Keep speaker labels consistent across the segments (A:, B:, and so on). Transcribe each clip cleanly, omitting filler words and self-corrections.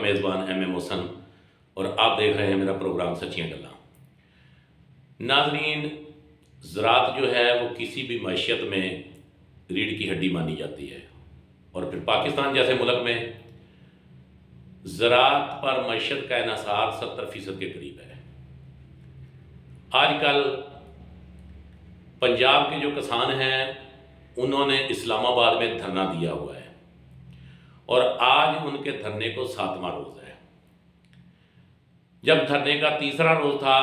A: میزبان ایم حسن اور آپ دیکھ رہے ہیں میرا پروگرام سچیاں گلاں۔ ناظرین، زراعت جو ہے وہ کسی بھی معیشت میں ریڑھ کی ہڈی مانی جاتی ہے، اور پھر پاکستان جیسے ملک میں زراعت پر معیشت کا انحصار 70% کے قریب ہے۔ آج کل پنجاب کے جو کسان ہیں انہوں نے اسلام آباد میں دھرنا دیا ہوا ہے، اور آج ان کے دھرنے کو 7واں روز ہے۔ جب دھرنے کا تیسرا روز تھا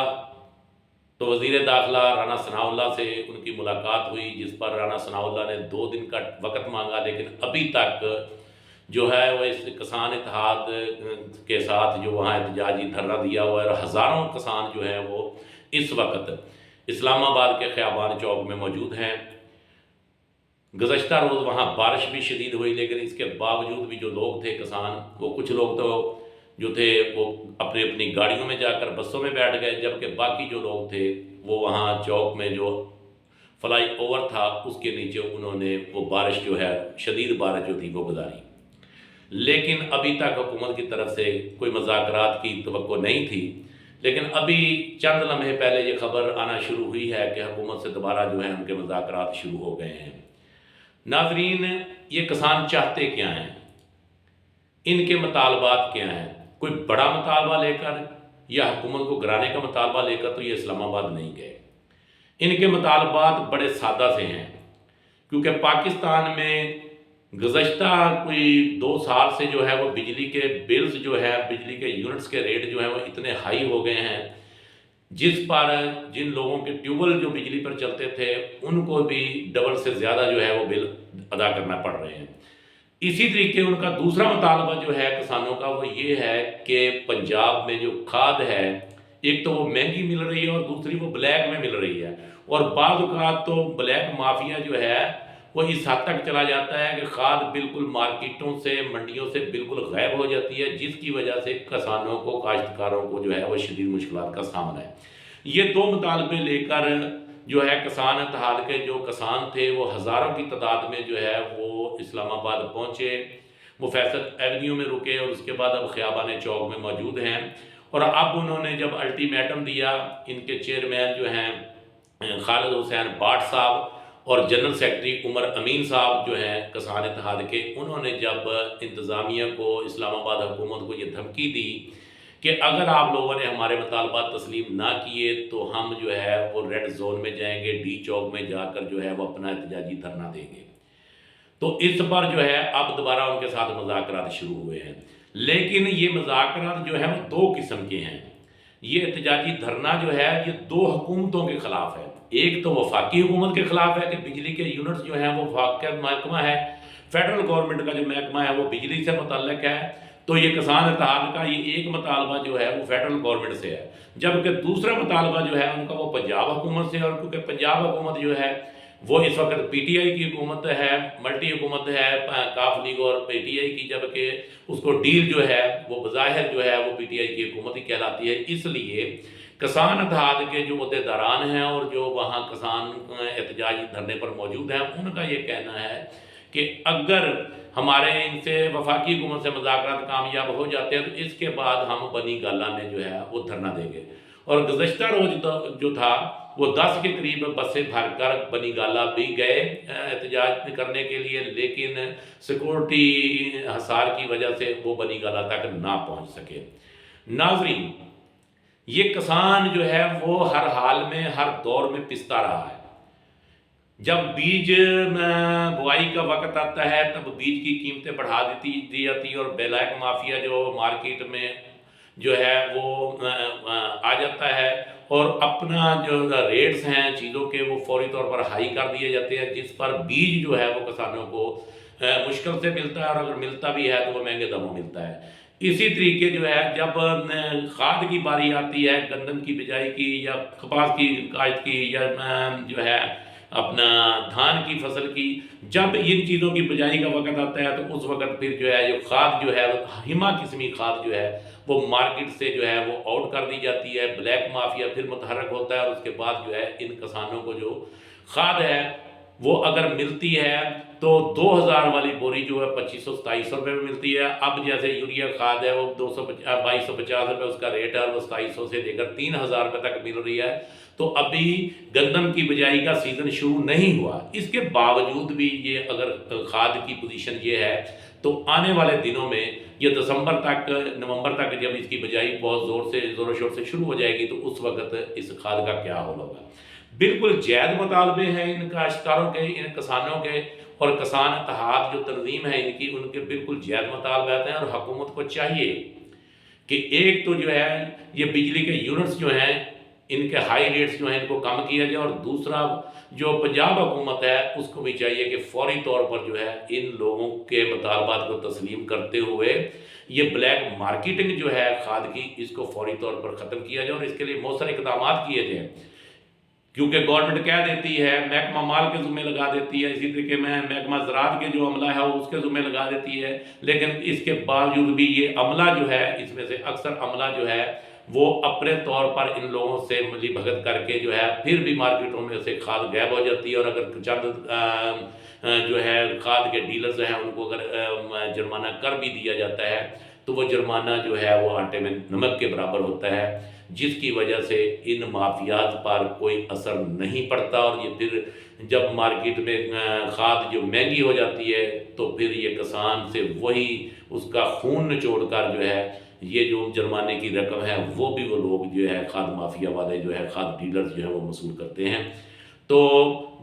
A: تو وزیر داخلہ رانا ثناء اللہ سے ان کی ملاقات ہوئی، جس پر رانا ثناء اللہ نے 2 دن کا وقت مانگا، لیکن ابھی تک جو ہے وہ اس کسان اتحاد کے ساتھ جو وہاں احتجاجی دھرنا دیا ہوا ہے، اور ہزاروں کسان جو ہے وہ اس وقت اسلام آباد کے خیابان چوک میں موجود ہیں۔ گزشتہ روز وہاں بارش بھی شدید ہوئی، لیکن اس کے باوجود بھی جو لوگ تھے کسان، وہ کچھ لوگ تو جو تھے وہ اپنی اپنی گاڑیوں میں جا کر بسوں میں بیٹھ گئے، جبکہ باقی جو لوگ تھے وہ وہاں چوک میں جو فلائی اوور تھا اس کے نیچے انہوں نے وہ بارش جو ہے، شدید بارش جو تھی وہ گزاری۔ لیکن ابھی تک حکومت کی طرف سے کوئی مذاکرات کی توقع نہیں تھی، لیکن ابھی چند لمحے پہلے یہ خبر آنا شروع ہوئی ہے کہ حکومت سے دوبارہ جو ہے ان کے مذاکرات شروع ہو گئے ہیں۔ ناظرین، یہ کسان چاہتے کیا ہیں؟ ان کے مطالبات کیا ہیں؟ کوئی بڑا مطالبہ لے کر یا حکومت کو گرانے کا مطالبہ لے کر تو یہ اسلام آباد نہیں گئے۔ ان کے مطالبات بڑے سادہ سے ہیں، کیونکہ پاکستان میں گزشتہ کوئی 2 سال سے جو ہے وہ بجلی کے بلز جو ہے، بجلی کے یونٹس کے ریٹ جو ہیں وہ اتنے ہائی ہو گئے ہیں، جس پر جن لوگوں کے ٹیوبل جو بجلی پر چلتے تھے ان کو بھی ڈبل سے زیادہ جو ہے وہ بل ادا کرنا پڑ رہے ہیں۔ اسی طریقے ان کا دوسرا مطالبہ جو ہے کسانوں کا وہ یہ ہے کہ پنجاب میں جو کھاد ہے، ایک تو وہ مہنگی مل رہی ہے اور دوسری وہ بلیک میں مل رہی ہے، اور بعض اوقات تو بلیک مافیا جو ہے وہ اس حد تک چلا جاتا ہے کہ کھاد بالکل مارکیٹوں سے، منڈیوں سے بالکل غائب ہو جاتی ہے، جس کی وجہ سے کسانوں کو، کاشتکاروں کو جو ہے وہ شدید مشکلات کا سامنا ہے۔ یہ 2 مطالبے لے کر جو ہے کسان اتحاد کے جو کسان تھے وہ ہزاروں کی تعداد میں جو ہے وہ اسلام آباد پہنچے، وہ فیصل ایونیو میں رکے، اور اس کے بعد اب خیابان چوک میں موجود ہیں۔ اور اب انہوں نے جب الٹیمیٹم دیا، ان کے چیئرمین جو ہیں خالد حسین بٹ صاحب اور جنرل سیکرٹری عمر امین صاحب جو ہیں کسان اتحاد کے، انہوں نے جب انتظامیہ کو، اسلام آباد حکومت کو یہ دھمکی دی کہ اگر آپ لوگوں نے ہمارے مطالبات تسلیم نہ کیے تو ہم جو ہے وہ ریڈ زون میں جائیں گے، ڈی چوک میں جا کر جو ہے وہ اپنا احتجاجی دھرنا دیں گے، تو اس پر جو ہے اب دوبارہ ان کے ساتھ مذاکرات شروع ہوئے ہیں۔ لیکن یہ مذاکرات جو ہیں وہ 2 قسم کے ہیں۔ یہ احتجاجی دھرنا جو ہے یہ 2 حکومتوں کے خلاف ہے۔ ایک تو وفاقی حکومت کے خلاف ہے کہ بجلی کے یونٹس جو ہیں وہ وفاق محکمہ ہے، فیڈرل گورنمنٹ کا جو محکمہ ہے وہ بجلی سے متعلق ہے، تو یہ کسان اتحاد کا یہ ایک مطالبہ جو ہے وہ فیڈرل گورنمنٹ سے ہے، جبکہ دوسرا مطالبہ جو ہے ان کا وہ پنجاب حکومت سے ہے، اور کیونکہ پنجاب حکومت جو ہے وہ اس وقت پی ٹی آئی کی حکومت ہے، ملٹی حکومت ہے کاف لیگ اور پی ٹی آئی کی، جبکہ اس کو ڈیل جو ہے وہ بظاہر جو ہے وہ پی ٹی آئی کی حکومت ہی کہلاتی ہے۔ اس لیے کسان اتحاد کے جو عہدیداران ہیں اور جو وہاں کسان احتجاجی دھرنے پر موجود ہیں، ان کا یہ کہنا ہے کہ اگر ہمارے ان سے وفاقی حکومت سے مذاکرات کامیاب ہو جاتے ہیں تو اس کے بعد ہم بنی گالہ میں جو ہے وہ دھرنا دیں گے۔ اور گزشتہ روز جو تھا وہ 10 کے قریب بسیں بھر کر بنی گالہ بھی گئے احتجاج کرنے کے لیے، لیکن سیکورٹی حصار کی وجہ سے وہ بنی گالہ تک نہ پہنچ سکے۔ ناظرین، یہ کسان جو ہے وہ ہر حال میں، ہر دور میں پستا رہا ہے۔ جب بیج بوائی کا وقت آتا ہے تب بیج کی قیمتیں بڑھا دی جاتی ہیں، اور بلیک مافیا جو مارکیٹ میں جو ہے وہ آ جاتا ہے اور اپنا جو ریٹس ہیں چیزوں کے وہ فوری طور پر ہائی کر دیے جاتے ہیں، جس پر بیج جو ہے وہ کسانوں کو مشکل سے ملتا ہے، اور اگر ملتا بھی ہے تو وہ مہنگے داموں ملتا ہے۔ اسی طریقے جو ہے جب کھاد کی باری آتی ہے، گندم کی بجائی کی یا کپاس کی کاشت کی یا جو ہے اپنا دھان کی فصل کی، جب ان چیزوں کی بجائی کا وقت آتا ہے تو اس وقت پھر جو ہے یہ کھاد جو ہے ہیما قسمی کھاد جو ہے وہ مارکیٹ سے جو ہے وہ آؤٹ کر دی جاتی ہے، بلیک مافیا پھر متحرک ہوتا ہے، اور اس کے بعد جو ہے ان کسانوں کو جو کھاد ہے وہ اگر ملتی ہے تو 2000 والی بوری جو ہے 2500-2700 روپے میں ملتی ہے. اب جیسے یوریا کھاد ہے وہ 2250 روپے اس کا ریٹ ہے اور وہ 2700 سے لے کر 3000 روپے تک مل رہی ہے. تو ابھی گندم کی بجائی کا سیزن شروع نہیں ہوا. اس کے باوجود بھی یہ اگر کھاد کی پوزیشن یہ ہے تو آنے والے دنوں میں یہ دسمبر تک نومبر تک جب اس کی بجائی بہت زور و شور سے شروع ہو جائے گی تو اس وقت اس کھاد کا کیا حال ہوگا. بالکل جید مطالبے ہیں ان کاشتکاروں کے، ان کسانوں کے، اور کسان اتحاد جو تنظیم ہے ان کے بالکل جید مطالبات ہیں. اور حکومت کو چاہیے کہ ایک تو جو ہے یہ بجلی کے یونٹس جو ہیں ان کے ہائی ریٹس جو ہیں ان کو کم کیا جائے، اور دوسرا جو پنجاب حکومت ہے اس کو بھی چاہیے کہ فوری طور پر جو ہے ان لوگوں کے مطالبات کو تسلیم کرتے ہوئے یہ بلیک مارکیٹنگ جو ہے کھاد کی اس کو فوری طور پر ختم کیا جائے اور اس کے لیے مؤثر اقدامات کیے جائیں. کیونکہ گورنمنٹ کہہ دیتی ہے، محکمہ مال کے ذمہ لگا دیتی ہے، اسی طریقے میں محکمہ زراعت کے جو عملہ ہے وہ اس کے ذمہ لگا دیتی ہے، لیکن اس کے باوجود بھی یہ عملہ جو ہے اس میں سے اکثر عملہ جو ہے وہ اپنے طور پر ان لوگوں سے ملی بھگت کر کے جو ہے پھر بھی مارکیٹوں میں سے کھاد غائب ہو جاتی ہے. اور اگر چند جو ہے کھاد کے ڈیلرز ہیں ان کو اگر جرمانہ کر بھی دیا جاتا ہے تو وہ جرمانہ جو ہے وہ آٹے میں نمک کے برابر ہوتا ہے، جس کی وجہ سے ان مافیات پر کوئی اثر نہیں پڑتا. اور یہ پھر جب مارکیٹ میں کھاد جو مہنگی ہو جاتی ہے تو پھر یہ کسان سے وہی اس کا خون نچوڑ کر جو ہے یہ جو جرمانے کی رقم ہے وہ بھی وہ لوگ جو ہے کھاد مافیا والے جو ہے کھاد ڈیلرز جو ہے وہ وصول کرتے ہیں. تو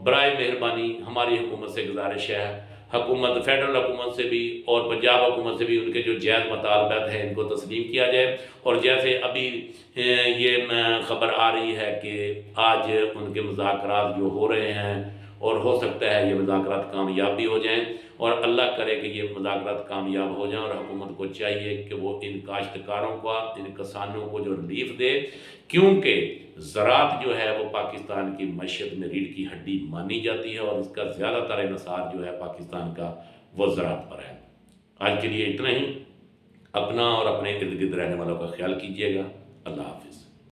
A: برائے مہربانی ہماری حکومت سے گزارش ہے، حکومت فیڈرل حکومت سے بھی اور پنجاب حکومت سے بھی ان کے جو جائز مطالبات ہیں ان کو تسلیم کیا جائے. اور جیسے ابھی یہ خبر آ رہی ہے کہ آج ان کے مذاکرات جو ہو رہے ہیں اور ہو سکتا ہے یہ مذاکرات کامیاب بھی ہو جائیں، اور اللہ کرے کہ یہ مذاکرات کامیاب ہو جائیں. اور حکومت کو چاہیے کہ وہ ان کاشتکاروں کو، ان کسانوں کو جو ریلیف دے، کیونکہ زراعت جو ہے وہ پاکستان کی معیشت میں ریڑھ کی ہڈی مانی جاتی ہے اور اس کا زیادہ تر انحصار جو ہے پاکستان کا وہ زراعت پر ہے. آج کے لیے اتنا ہی. اپنا اور اپنے ارد گرد رہنے والوں کا خیال کیجیے گا. اللہ حافظ.